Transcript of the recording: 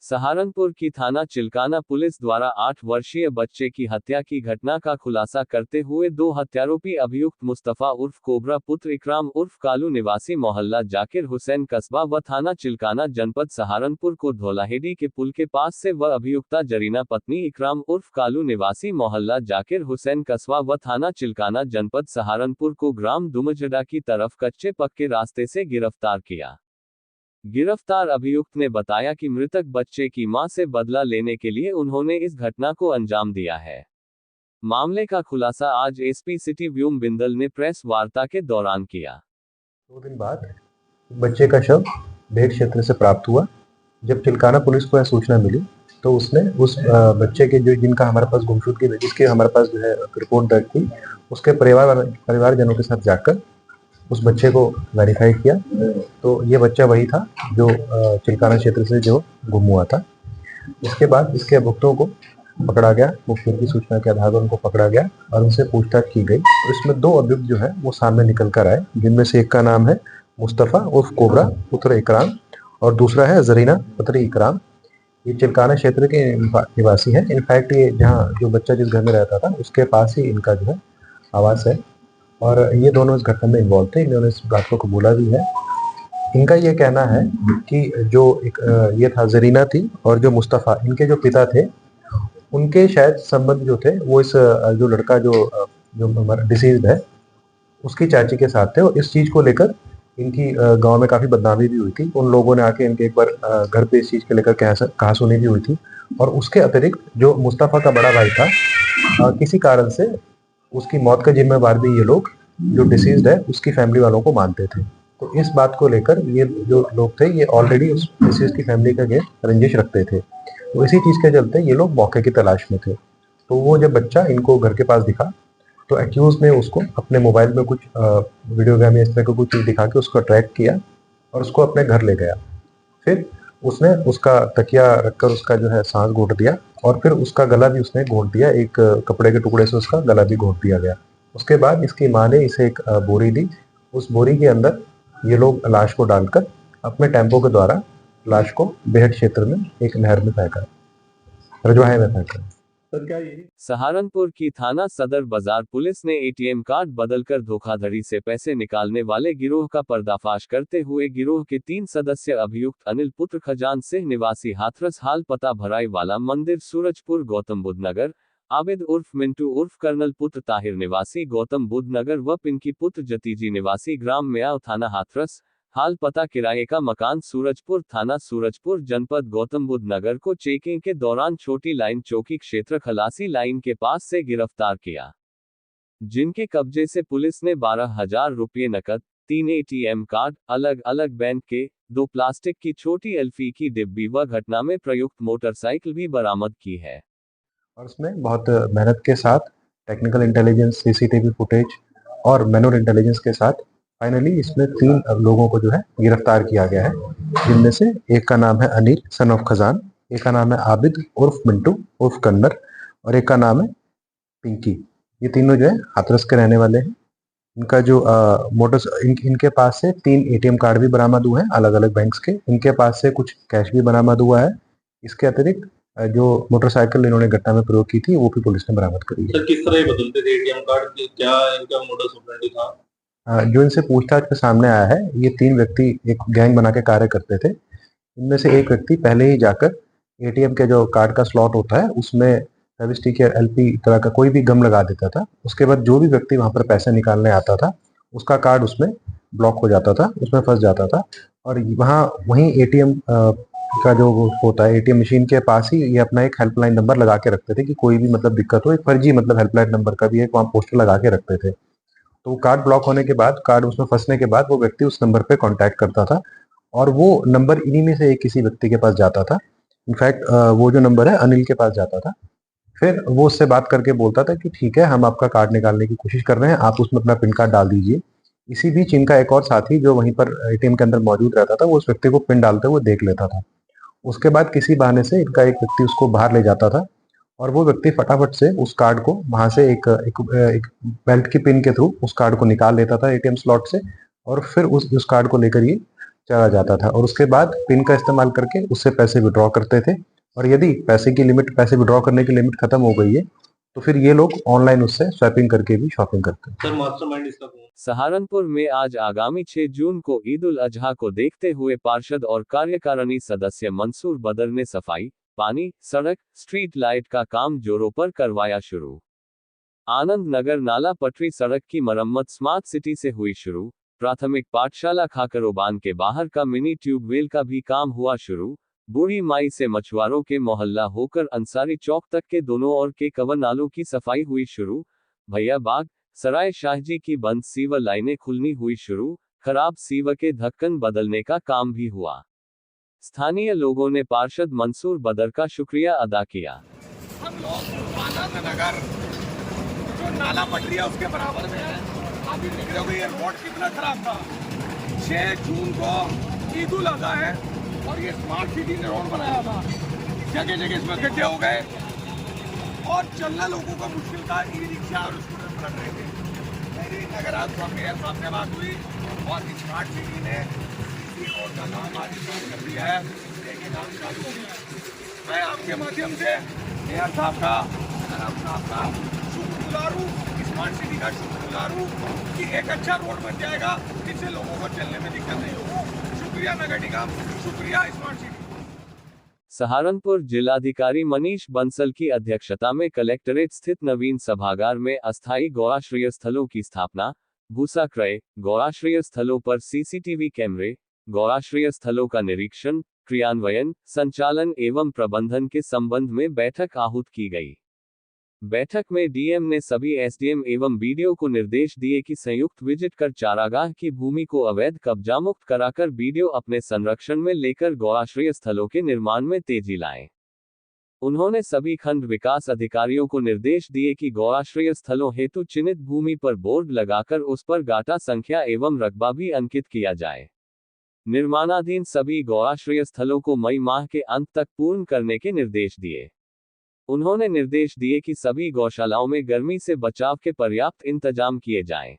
सहारनपुर की थाना चिल्काना पुलिस द्वारा 8 वर्षीय बच्चे की हत्या की घटना का खुलासा करते हुए 2 हत्यारोपी अभियुक्त मुस्तफा उर्फ कोबरा पुत्र इकराम उर्फ कालू निवासी मोहल्ला जाकिर हुसैन कस्बा व थाना चिल्काना जनपद सहारनपुर को धोलाहेडी के पुल के पास से व अभियुक्ता जरीना पत्नी इकराम उर्फ कालू निवासी मोहल्ला जाकिर हुसैन कस्बा व थाना चिल्काना जनपद सहारनपुर को ग्राम दुमजड़ा की तरफ कच्चे पक्के रास्ते से गिरफ्तार किया। गिरफ्तार अभियुक्त ने बताया कि मृतक बच्चे की मां से बदला लेने के लिए उन्होंने इस घटना को अंजाम दिया है। मामले का खुलासा आज एसपी सिटी व्योम बिंदल ने प्रेस वार्ता के दौरान किया। 2 दिन बाद बच्चे का शव भेड़ क्षेत्र से प्राप्त हुआ। जब चिल्काना पुलिस को यह सूचना मिली तो उसने उस बच्चे के जिनका हमारे पास गुमशुदगी जिसके हमारे पास जो है रिपोर्ट दर्ज थी, उसके परिवारजनों के साथ जाकर उस बच्चे को वेरीफाई किया तो ये बच्चा वही था जो चिल्काना क्षेत्र से जो गुम हुआ था। इसके बाद इसके अभियुक्तों को पकड़ा गया, मुखबिर की सूचना के आधार पर उनको पकड़ा गया और उनसे पूछताछ की गई। तो इसमें 2 अभियुक्त जो है वो सामने निकल कर आए, जिनमें से एक का नाम है मुस्तफा उर्फ कोबरा पुत्र इकराम और दूसरा है जरीना पुत्री इकराम। ये चिल्काना क्षेत्र के निवासी है। इनफैक्ट ये जहाँ जो बच्चा जिस घर में रहता था उसके पास ही इनका जो है आवास है और ये दोनों इस घटना में इन्वॉल्व थे। इन्होंने इस बात को कबूला भी है। इनका ये कहना है कि जो ये था जरीना थी और जो मुस्तफ़ा इनके जो पिता थे, उनके शायद संबंध जो थे वो इस जो लड़का जो डिसीज्ड है उसकी चाची के साथ थे और इस चीज़ को लेकर इनकी गांव में काफ़ी बदनामी भी हुई थी। उन लोगों ने आके इनके एक बार घर पे इस चीज़ के लेकर कहासुनी भी हुई थी और उसके अतिरिक्त जो मुस्तफ़ा का बड़ा भाई था, किसी कारण से उसकी मौत का जिम्मेवार भी ये लोग जो डिसीज्ड है उसकी फैमिली वालों को मानते थे। तो इस बात को लेकर ये जो लोग थे ये ऑलरेडी उस डिसीज की फैमिली का रंजिश रखते थे। तो इसी चीज़ के चलते ये लोग मौके की तलाश में थे। तो वो जब बच्चा इनको घर के पास दिखा तो एक्यूज ने उसको अपने मोबाइल में कुछ वीडियो गेम या इस तरह का कुछ चीज़ दिखा के उसको ट्रैक किया और उसको अपने घर ले गया। फिर उसने उसका तकिया रखकर उसका जो है सांस घोट दिया और फिर उसका गला भी उसने घोट दिया, एक कपड़े के टुकड़े से उसका गला भी घोट दिया गया। उसके बाद इसकी माँ ने इसे एक बोरी दी। उस बोरी के अंदर ये लोग लाश को डालकर अपने टेम्पो के द्वारा लाश को बेहद क्षेत्र में एक नहर में फेंका, रजवाहे में फेंका। सहारनपुर की थाना सदर बाजार पुलिस ने एटीएम कार्ड बदलकर धोखाधड़ी से पैसे निकालने वाले गिरोह का पर्दाफाश करते हुए गिरोह के 3 सदस्य अभियुक्त अनिल पुत्र खजान सिंह निवासी हाथरस हाल पता भराई वाला मंदिर सूरजपुर गौतम बुद्ध नगर, आबिद उर्फ मिंटू उर्फ कर्नल पुत्र ताहिर निवासी गौतम बुद्ध नगर व पिंकी पुत्र जतीजी निवासी ग्राम म्याव थाना हाथरस हाल पता किराए का मकान सूरजपुर थाना सूरजपुर जनपद गौतम बुद्ध नगर को चेकिंग के दौरान छोटी लाइन चौकी क्षेत्र खलासी लाइन के पास से गिरफ्तार किया, जिनके कब्जे से पुलिस ने 12,000 रुपये नकद, 3 एटीएम कार्ड, अलग अलग बैंक के 2 प्लास्टिक की छोटी एल्फी की डिब्बी व घटना में प्रयुक्त मोटरसाइकिल भी बरामद की है। और इसमें बहुत मेहनत के साथ टेक्निकल इंटेलिजेंस, सीसीटीवी फुटेज और मैनुअल इंटेलिजेंस के साथ फाइनली इसमें 3 लोगों को जो है गिरफ्तार किया गया है, जिनमें से एक का नाम है अनिल सन ऑफ खजान, एक का नाम है आबिद उर्फ मिंटू उर्फ कन्नर और एक का नाम है पिंकी। ये तीनों जो है हाथरस के रहने वाले हैं। इनका जो इनके पास से 3 एटीएम कार्ड भी बरामद हुए हैं अलग अलग बैंक्स के। इनके पास से कुछ कैश भी बरामद हुआ है। इसके अतिरिक्त जो मोटरसाइकिल इन्होंने घटना में प्रयोग की थी वो भी पुलिस ने बरामद करी है। सर किस तरह बदलते थे एटीएम कार्ड, क्या इनका मोडस ऑपरेंडी था? जो इनसे पूछताछ में सामने आया है, ये 3 व्यक्ति एक गैंग बना के कार्य करते थे। इनमें से एक व्यक्ति पहले ही जाकर एटीएम के जो कार्ड का स्लॉट होता है उसमें फेविस्टिक या एलपी तरह का कोई भी गम लगा देता था। उसके बाद जो भी व्यक्ति वहां पर पैसे निकालने आता था उसका कार्ड उसमें ब्लॉक हो जाता था, उसमें फंस जाता था और वहीं एटीएम का जो होता है एटीएम मशीन के पास ही ये अपना एक हेल्पलाइन नंबर लगा के रखते थे कि कोई भी मतलब दिक्कत हो, एक फर्जी मतलब हेल्पलाइन नंबर का भी एक वहाँ पोस्टर लगा के रखते थे। तो कार्ड ब्लॉक होने के बाद, कार्ड उसमें फंसने के बाद वो व्यक्ति उस नंबर पे कांटेक्ट करता था और वो नंबर इन्हीं में से एक किसी व्यक्ति के पास जाता था। इनफैक्ट वो जो नंबर है अनिल के पास जाता था। फिर वो उससे बात करके बोलता था कि ठीक है, हम आपका कार्ड निकालने की कोशिश कर रहे हैं, आप उसमें अपना पिन कार्ड डाल दीजिए। इसी बीच इनका एक और साथी जो वहीं पर एटीएम के अंदर मौजूद रहता था वो उस व्यक्ति को पिन डालते हुए देख लेता था। उसके बाद किसी बहाने से इनका एक व्यक्ति उसको बाहर ले जाता था और वो व्यक्ति फटाफट से उस कार्ड को वहां से एक बेल्ट की पिन के थ्रू उस कार्ड को निकाल लेता था एटीएम स्लॉट से और फिर उस कार्ड को लेकर ये चला जाता था और उसके बाद पिन का इस्तेमाल करके उससे पैसे विड्रॉ करते थे। और यदि पैसे विड्रॉ करने की लिमिट खत्म हो गई है तो फिर ये लोग ऑनलाइन उससे स्वैपिंग करके भी शॉपिंग करते हैं। सर मास्टरमाइंड इसका कौन है? सहारनपुर में आज आगामी 6 जून को ईद उल अजहा को देखते हुए पार्षद और कार्यकारिणी सदस्य मंसूर बदर ने सफाई, पानी, सड़क, स्ट्रीट लाइट का काम जोरों पर करवाया शुरू। आनंद नगर नाला पटरी सड़क की मरम्मत स्मार्ट सिटी से हुई शुरू। प्राथमिक पाठशाला खाकरोबान के बाहर का मिनी ट्यूबवेल का भी काम हुआ शुरू। बूढ़ी माई से मछुआरों के मोहल्ला होकर अंसारी चौक तक के दोनों ओर के कवर नालों की सफाई हुई शुरू। भैया बाग, सराय शाहजी की बंद सीवर लाइनें खुलनी हुई शुरू। खराब सीवर के ढक्कन बदलने का काम भी हुआ। स्थानीय लोगों ने पार्षद मंसूर बदर का शुक्रिया अदा किया। हम लोग आनंद नगर जो नाला पटरी है उसके बराबर में है। अभी निकले हुए ये रोड कितना खराब था। 6 जून को ईद उल अजहा है और ये स्मार्ट सिटी ने रोड बनाया था। जगह जगह इसमें गड्ढे हो गए और चलना लोगों को मुश्किल था। ई रिक्शा और स्कूटर पलट रहे थे। मेरी नगर मेयर साहब से बात हुई और स्मार्ट सिटी ने इसी रोड का काम आज स्टार्ट कर दिया है। देखिए काम चालू हो गया है। मैं आपके माध्यम से मेयर साहब का शुक्रगुजार हूँ, स्मार्ट सिटी का शुक्रगुजार हूँ कि एक अच्छा रोड बन जाएगा जिससे लोगों को चलने में दिक्कत नहीं होगी। शुक्रिया नगर निगम, शुक्रिया स्मार्ट सिटी। सहारनपुर जिलाधिकारी मनीष बंसल की अध्यक्षता में कलेक्ट्रेट स्थित नवीन सभागार में अस्थायी गौराश्रय स्थलों की स्थापना, भूसा क्रय, गौराश्रय स्थलों पर सीसीटीवी कैमरे, गौराश्रय स्थलों का निरीक्षण, क्रियान्वयन, संचालन एवं प्रबंधन के संबंध में बैठक आहूत की गई। बैठक में डीएम ने सभी एसडीएम एवं बीडीओ को निर्देश दिए कि संयुक्त विजिट कर चारागाह की भूमि को अवैध कब्जा मुक्त कराकर बीडीओ अपने संरक्षण में लेकर गौराश्रय स्थलों के निर्माण में तेजी लाएं। उन्होंने सभी खंड विकास अधिकारियों को निर्देश दिए कि गौराश्रय स्थलों हेतु चिन्हित भूमि पर बोर्ड लगाकर उस पर गाटा संख्या एवं रकबा भी अंकित किया जाए। निर्माणाधीन सभी गौराश्रय स्थलों को मई माह के अंत तक पूर्ण करने के निर्देश दिए। उन्होंने निर्देश दिए कि सभी गौशालाओं में गर्मी से बचाव के पर्याप्त इंतजाम किए जाएं।